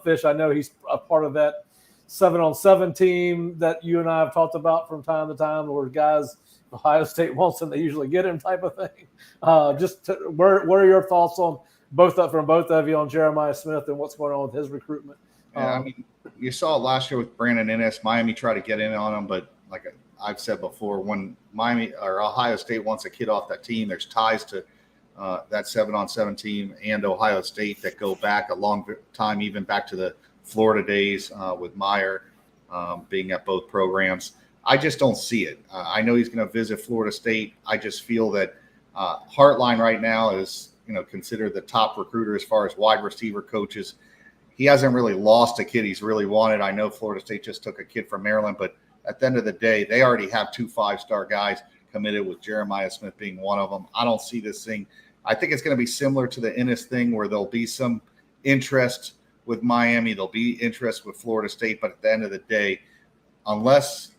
Fish, I know he's a part of that 7-on-7 team that you and I have talked about from time to time, where guys, Ohio State wants him, they usually get him type of thing. Where are your thoughts on from both of you on Jeremiah Smith and what's going on with his recruitment? Yeah, you saw it last year with Brandon Ennis. Miami tried to get in on him, but like I've said before, when Miami or Ohio State wants a kid off that team, there's ties to that 7-on-7 team and Ohio State that go back a long time, even back to the Florida days with Meyer being at both programs. I just don't see it. I know he's going to visit Florida State. I just feel that Hartline right now is, considered the top recruiter as far as wide receiver coaches. He hasn't really lost a kid he's really wanted. I know Florida State just took a kid from Maryland, but at the end of the day, they already have 2 5-star guys committed, with Jeremiah Smith being one of them. I don't see this thing. I think it's going to be similar to the Ennis thing, where there'll be some interest with Miami. There'll be interest with Florida State. But at the end of the day, unless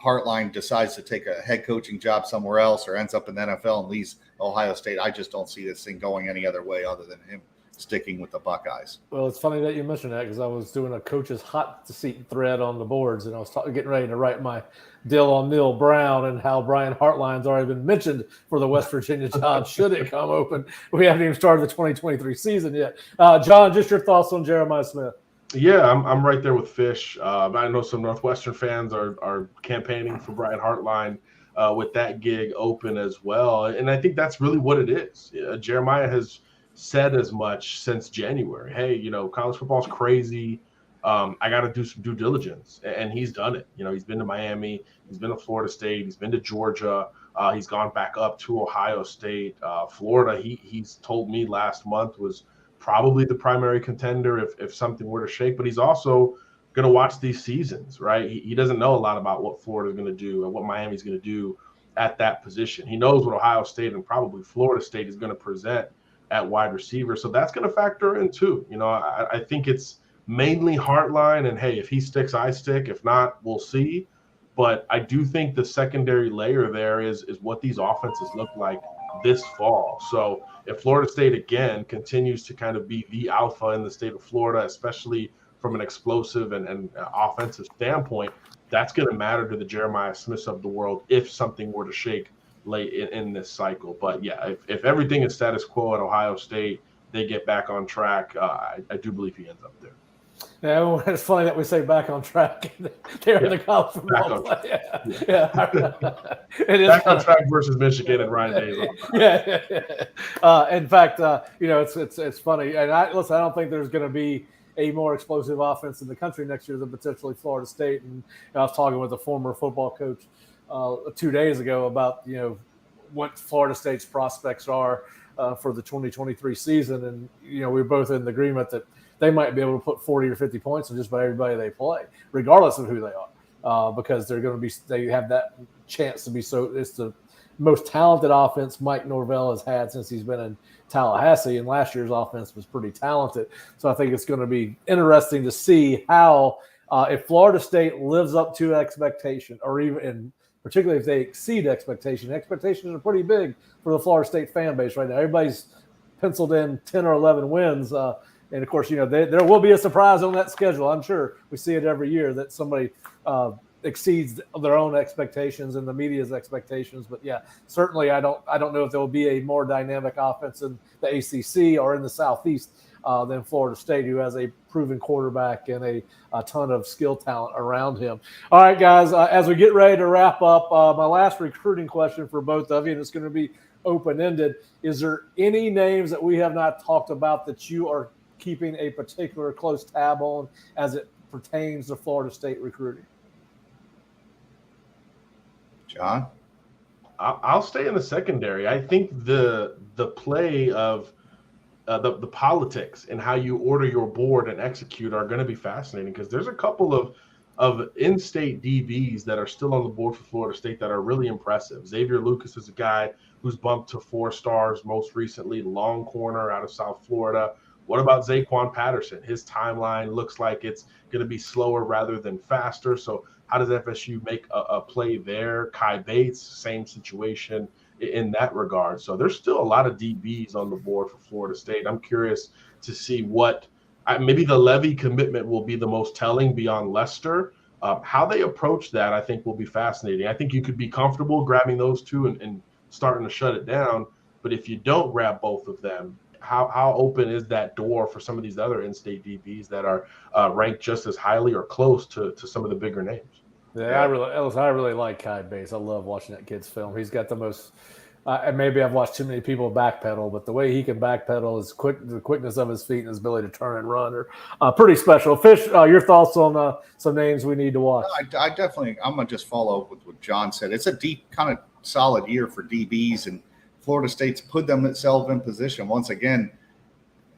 Hartline decides to take a head coaching job somewhere else or ends up in the NFL and leaves Ohio State, I just don't see this thing going any other way other than him sticking with the Buckeyes. Well, it's funny that you mentioned that, because I was doing a coach's hot seat thread on the boards, and I was getting ready to write my deal on Neil Brown and how Brian Hartline's already been mentioned for the West Virginia job should it come open. We haven't even started the 2023 season yet. John, just your thoughts on Jeremiah Smith. Yeah, I'm right there with Fish. I know some Northwestern fans are campaigning for Brian Hartline with that gig open as well. And I think that's really what it is. Jeremiah has said as much since January. Hey, college football's crazy. I got to do some due diligence. And he's done it. He's been to Miami. He's been to Florida State. He's been to Georgia. He's gone back up to Ohio State. Florida, he's told me last month, was probably the primary contender if something were to shake, but he's also going to watch these seasons, right? He doesn't know a lot about what Florida's going to do and what Miami's going to do at that position. He knows what Ohio State and probably Florida State is going to present at wide receiver. So that's going to factor in too. I think it's mainly Hartline, and hey, if he sticks, I stick. If not, we'll see. But I do think the secondary layer there is what these offenses look like this fall. So if Florida State again continues to kind of be the alpha in the state of Florida, especially from an explosive and offensive standpoint, that's going to matter to the Jeremiah Smiths of the world if something were to shake late in this cycle. But yeah, if everything is status quo at Ohio State, they get back on track, I do believe he ends up there. Yeah, it's funny that we say back on track. They're in the college football play. Yeah. It is back on track versus Michigan and Ryan Day. In fact, it's funny. And I don't think there's going to be a more explosive offense in the country next year than potentially Florida State. And I was talking with a former football coach 2 days ago about what Florida State's prospects are for the 2023 season, and we're both in agreement that they might be able to put 40 or 50 points on just about everybody they play, regardless of who they are, because they have that chance to be so. It's the most talented offense Mike Norvell has had since he's been in Tallahassee, and last year's offense was pretty talented. So I think it's going to be interesting to see how if Florida State lives up to expectation, or even particularly if they exceed expectation. Expectations are pretty big for the Florida State fan base right now. Everybody's penciled in 10 or 11 wins. And, of course, there will be a surprise on that schedule. I'm sure we see it every year that somebody exceeds their own expectations and the media's expectations. But, yeah, certainly I don't know if there will be a more dynamic offense in the ACC or in the Southeast than Florida State, who has a proven quarterback and a ton of skill talent around him. All right, guys, as we get ready to wrap up, my last recruiting question for both of you, and it's going to be open-ended. Is there any names that we have not talked about that you are keeping a particular close tab on as it pertains to Florida State recruiting? John? I'll stay in the secondary. I think the play of the politics and how you order your board and execute are going to be fascinating, because there's a couple of in-state DBs that are still on the board for Florida State that are really impressive. Xavier Lucas is a guy who's bumped to 4 stars most recently, long corner out of South Florida. What about Zaquan Patterson? His timeline looks like it's going to be slower rather than faster. So how does FSU make a play there? Kai Bates, same situation in that regard. So there's still a lot of DBs on the board for Florida State. I'm curious to see what maybe the Levy commitment will be the most telling beyond Lester. How they approach that, I think, will be fascinating. I think you could be comfortable grabbing those two and starting to shut it down. But if you don't grab both of them, how open is that door for some of these other in-state DBs that are ranked just as highly or close to some of the bigger names? Yeah, I really like Kai Bates. I love watching that kid's film. He's got the most. And maybe I've watched too many people backpedal, but the way he can backpedal, the quickness of his feet, and his ability to turn and run are pretty special. Fish, your thoughts on some names we need to watch? I definitely. I'm gonna just follow up with what John said. It's a deep, kind of solid year for DBs, and Florida State's put themselves in position once again,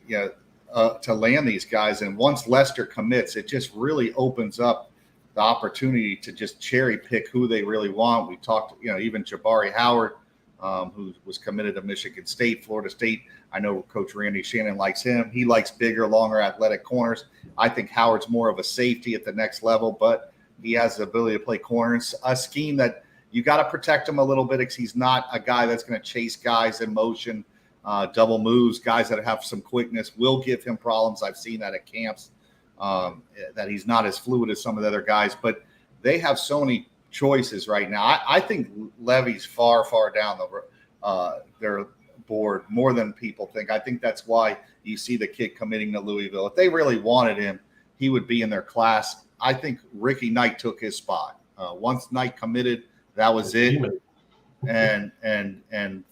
to land these guys. And once Lester commits, it just really opens up the opportunity to just cherry pick who they really want. We talked, even Jabari Howard, who was committed to Michigan State, Florida State. I know Coach Randy Shannon likes him. He likes bigger, longer, athletic corners. I think Howard's more of a safety at the next level, but he has the ability to play corners, a scheme that you got to protect him a little bit because he's not a guy that's going to chase guys in motion, double moves, guys that have some quickness will give him problems. I've seen that at camps, that he's not as fluid as some of the other guys, but they have so many choices right now. I think Levy's far down their board more than people think. I think that's why you see the kid committing to Louisville. If they really wanted him, he would be in their class. I think Ricky Knight took his spot. Once Knight committed, that was it. And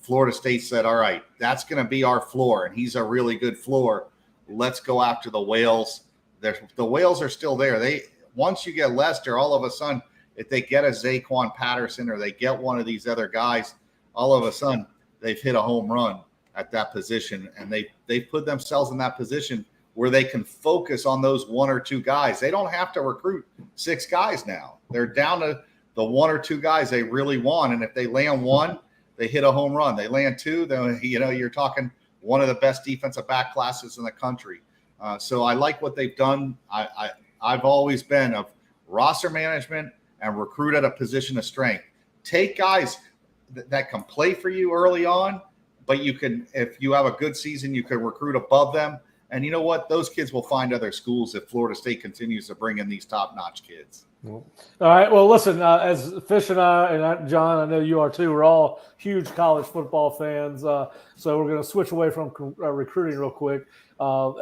Florida State said, all right, that's going to be our floor. And he's a really good floor. Let's go after the whales. The whales are still there. Once you get Lester, all of a sudden, if they get a Zaquan Patterson or they get one of these other guys, all of a sudden they've hit a home run at that position. And they put themselves in that position where they can focus on those one or two guys. They don't have to recruit 6 guys now. They're down to the one or two guys they really want. And if they land one, they hit a home run. They land 2, then you're talking one of the best defensive back classes in the country. So I like what they've done. I've always been of roster management and recruit at a position of strength. Take guys that can play for you early on, but you can, if you have a good season, you can recruit above them. And you know what? Those kids will find other schools if Florida State continues to bring in these top-notch kids. All right. Well, listen, as Fish and I, John, I know you are too, we're all huge college football fans. So we're going to switch away from recruiting real quick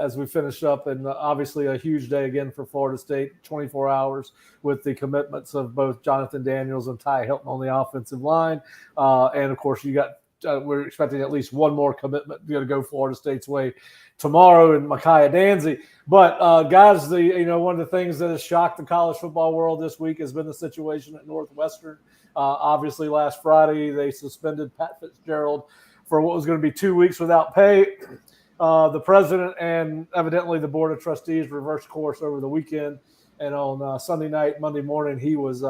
as we finish up. And obviously a huge day again for Florida State, 24 hours with the commitments of both Jonathan Daniels and Tye Hylton on the offensive line. And, of course, you got we're expecting at least one more commitment to go Florida State's way tomorrow in Micaiah Danzy. But guys, one of the things that has shocked the college football world this week has been the situation at Northwestern. Obviously, last Friday they suspended Pat Fitzgerald for what was going to be 2 weeks without pay. The president and evidently the board of trustees reversed course over the weekend, and on Sunday night, Monday morning, he was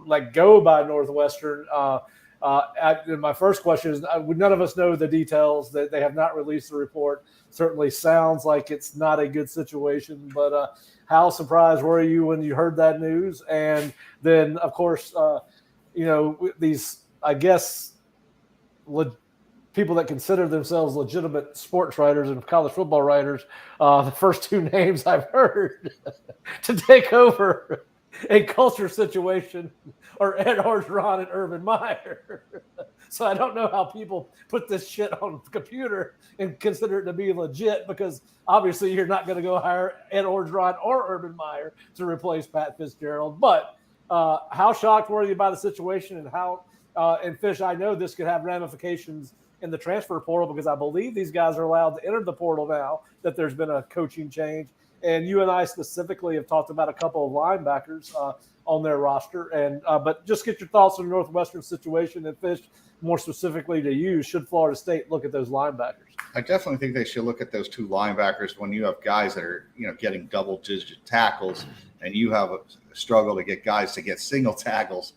let go by Northwestern. My first question is, none of us know the details. That they have not released the report. Certainly sounds like it's not a good situation, but how surprised were you when you heard that news? And then, of course, these, I guess, people that consider themselves legitimate sports writers and college football writers, the first 2 names I've heard to take over a culture situation are Ed Orgeron and Urban Meyer. So I don't know how people put this shit on the computer and consider it to be legit, because obviously you're not going to go hire Ed Orgeron or Urban Meyer to replace Pat Fitzgerald. But how shocked were you by the situation, and how and Fish, I know this could have ramifications in the transfer portal, because I believe these guys are allowed to enter the portal now that there's been a coaching change. And you and I specifically have talked about a couple of linebackers on their roster. And but just get your thoughts on the Northwestern situation, and Fish, more specifically to you, should Florida State look at those linebackers? I definitely think they should look at those 2 linebackers when you have guys that are, getting double-digit tackles, and you have a struggle to get guys to get single tackles.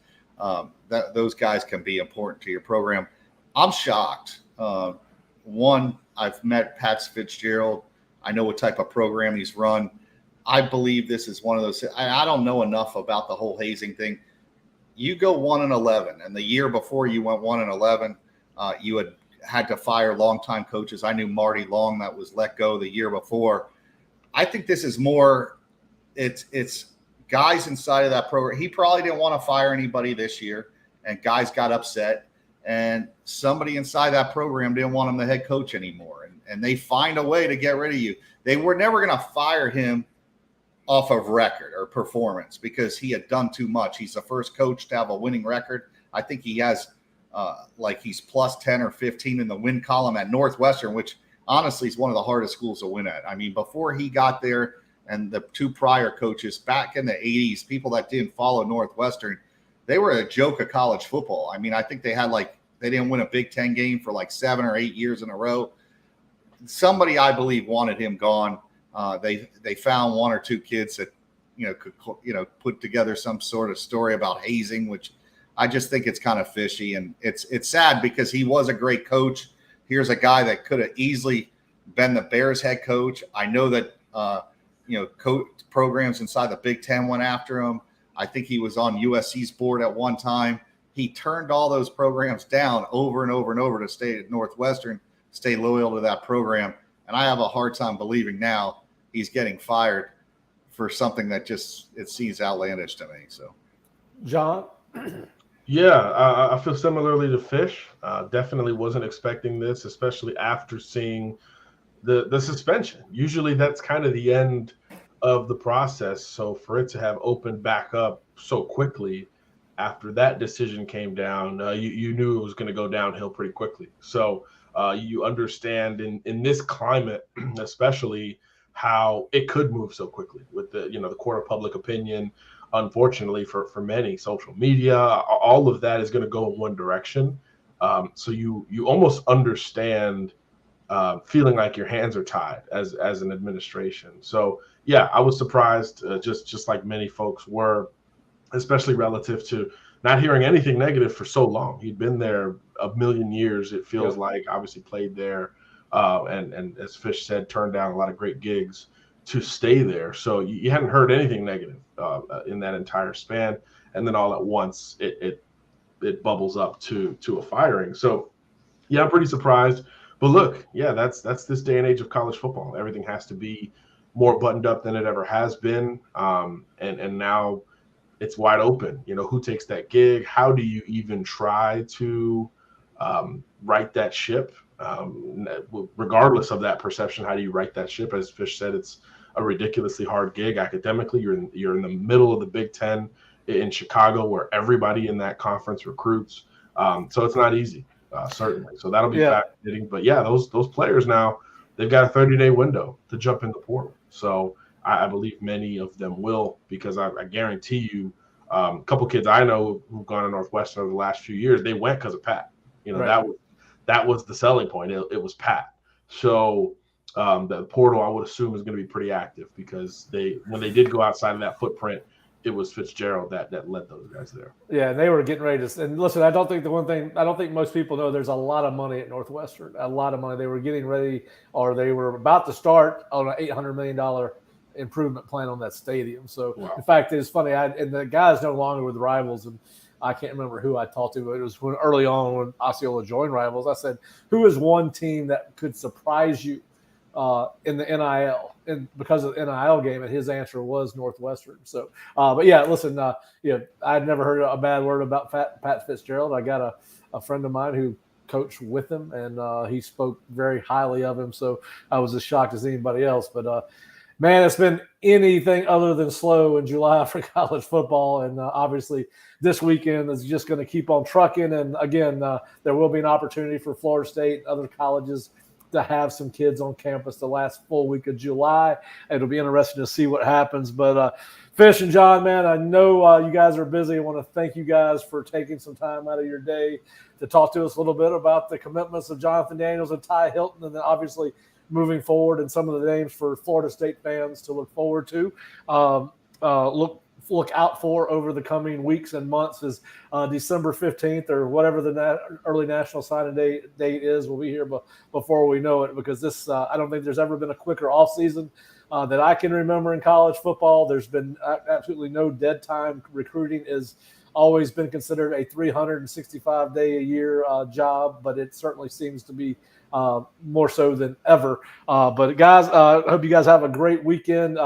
Those guys can be important to your program. I'm shocked. One, I've met Pat Fitzgerald I know what type of program he's run. I believe this is one of those. I don't know enough about the whole hazing thing. You go 1-11, and the year before you went 1-11, you had to fire longtime coaches. I knew Marty Long that was let go the year before. I think this is more. It's guys inside of that program. He probably didn't want to fire anybody this year, and guys got upset. And somebody inside that program didn't want him the head coach anymore. And they find a way to get rid of you. They were never going to fire him off of record or performance because he had done too much. He's the first coach to have a winning record. I think he has he's plus 10 or 15 in the win column at Northwestern, which honestly is one of the hardest schools to win at. I mean, before he got there and the two prior coaches back in the 80s, people that didn't follow Northwestern, they were a joke of college football. I mean, I think they didn't win a Big Ten game for 7 or 8 years in a row. Somebody, I believe, wanted him gone. They found one or two kids that, could, put together some sort of story about hazing, which I just think it's kind of fishy. And it's sad because he was a great coach. Here's a guy that could have easily been the Bears head coach. I know that, coach programs inside the Big Ten went after him. I think he was on USC's board at one time. He turned all those programs down over and over and over to stay at Northwestern, stay loyal to that program. And I have a hard time believing now he's getting fired for something that it seems outlandish to me. So, John? Yeah, I feel similarly to Fish. Definitely wasn't expecting this, especially after seeing the suspension. Usually that's kind of the end of the process. So for it to have opened back up so quickly after that decision came down, you knew it was going to go downhill pretty quickly. So you understand in this climate, especially how it could move so quickly with the court of public opinion. Unfortunately for many, social media, all of that is going to go in one direction. So you almost understand feeling like your hands are tied as an administration. So yeah, I was surprised, just like many folks were, especially relative to not hearing anything negative for so long. He'd been there a million years, it feels like, obviously played there, and as Fish said, turned down a lot of great gigs to stay there. So you hadn't heard anything negative in that entire span. And then all at once, it bubbles up to a firing. So yeah, I'm pretty surprised. But look, yeah, that's this day and age of college football. Everything has to be more buttoned up than it ever has been. And now it's wide open. Who takes that gig? How do you even try to right that ship? Regardless of that perception, how do you right that ship? As Fish said, it's a ridiculously hard gig academically. You're in the middle of the Big Ten in Chicago, where everybody in that conference recruits. So it's not easy, certainly. So that'll be fascinating. But yeah, those players now, they've got a 30-day window to jump in the portal. So I believe many of them will, because I guarantee you, a couple kids I know who've gone to Northwestern over the last few years, they went because of Pat. Right. That was the selling point. It was Pat. So the portal, I would assume, is going to be pretty active, because when they did go outside of that footprint, it was Fitzgerald that led those guys there. Yeah, they were getting ready to. And listen, I don't think most people know there's a lot of money at Northwestern. A lot of money. They were getting ready, or they were about to start on an $800 million improvement plan on that stadium. So wow. In fact, it's funny. And the guys no longer with Rivals, and I can't remember who I talked to, but it was early on when Osceola joined Rivals. I said, "Who is one team that could surprise you in the NIL, and because of the NIL game?" And his answer was Northwestern. So, but yeah, listen, I'd never heard a bad word about Pat Fitzgerald. I got a friend of mine who coached with him, and he spoke very highly of him. So I was as shocked as anybody else. But man, it's been anything other than slow in July for college football, and obviously this weekend is just going to keep on trucking. And again, there will be an opportunity for Florida State and other colleges to have some kids on campus the last full week of July. It'll be interesting to see what happens. But Fish and John, man, I know you guys are busy. I want to thank you guys for taking some time out of your day to talk to us a little bit about the commitments of Jonathan Daniels and Tye Hylton, and then obviously moving forward and some of the names for Florida State fans to look forward to. Look look out for over the coming weeks and months is December 15th or whatever the early national signing date is. We'll be here before we know it, because this I don't think there's ever been a quicker offseason that I can remember in college football. There's been absolutely no dead time. Recruiting is always been considered a 365-day-a-year job, but it certainly seems to be more so than ever. But guys, I hope you guys have a great weekend.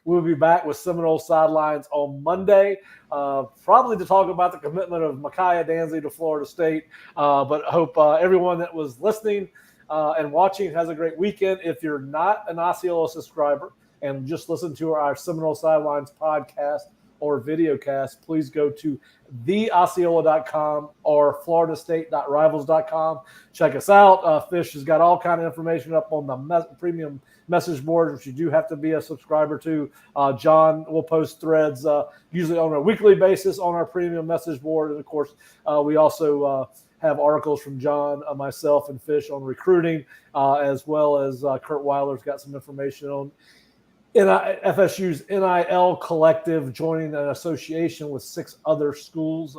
We'll be back with Seminole Sidelines on Monday, probably to talk about the commitment of Micaiah Danzy to Florida State. But I hope everyone that was listening and watching has a great weekend. If you're not an Osceola subscriber and just listen to our Seminole Sidelines podcast or videocast, please go to theosceola.com or floridastate.rivals.com. Check us out. Fish has got all kind of information up on the premium message board, which you do have to be a subscriber to. John will post threads usually on a weekly basis on our premium message board. And, of course, we also have articles from John, myself, and Fish on recruiting, as well as Kurt Weiler's got some information on FSU's NIL collective joining an association with 6 other schools.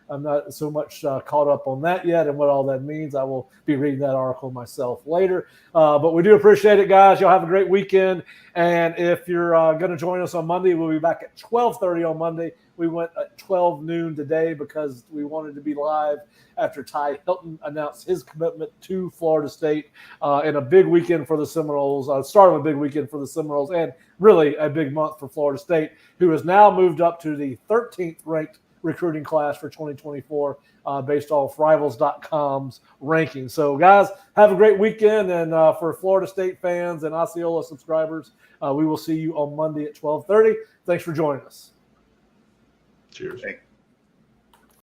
I'm not so much caught up on that yet and what all that means. I will be reading that article myself later. But we do appreciate it, guys. Y'all have a great weekend. And if you're going to join us on Monday, we'll be back at 12:30 on Monday. We went at 12 noon today because we wanted to be live after Tye Hylton announced his commitment to Florida State, and a big weekend for the Seminoles. Start of a big weekend for the Seminoles, and really a big month for Florida State, who has now moved up to the 13th ranked recruiting class for 2024 based off Rivals.com's ranking. So, guys, have a great weekend. And for Florida State fans and Osceola subscribers, we will see you on Monday at 12:30. Thanks for joining us. Cheers. Thanks.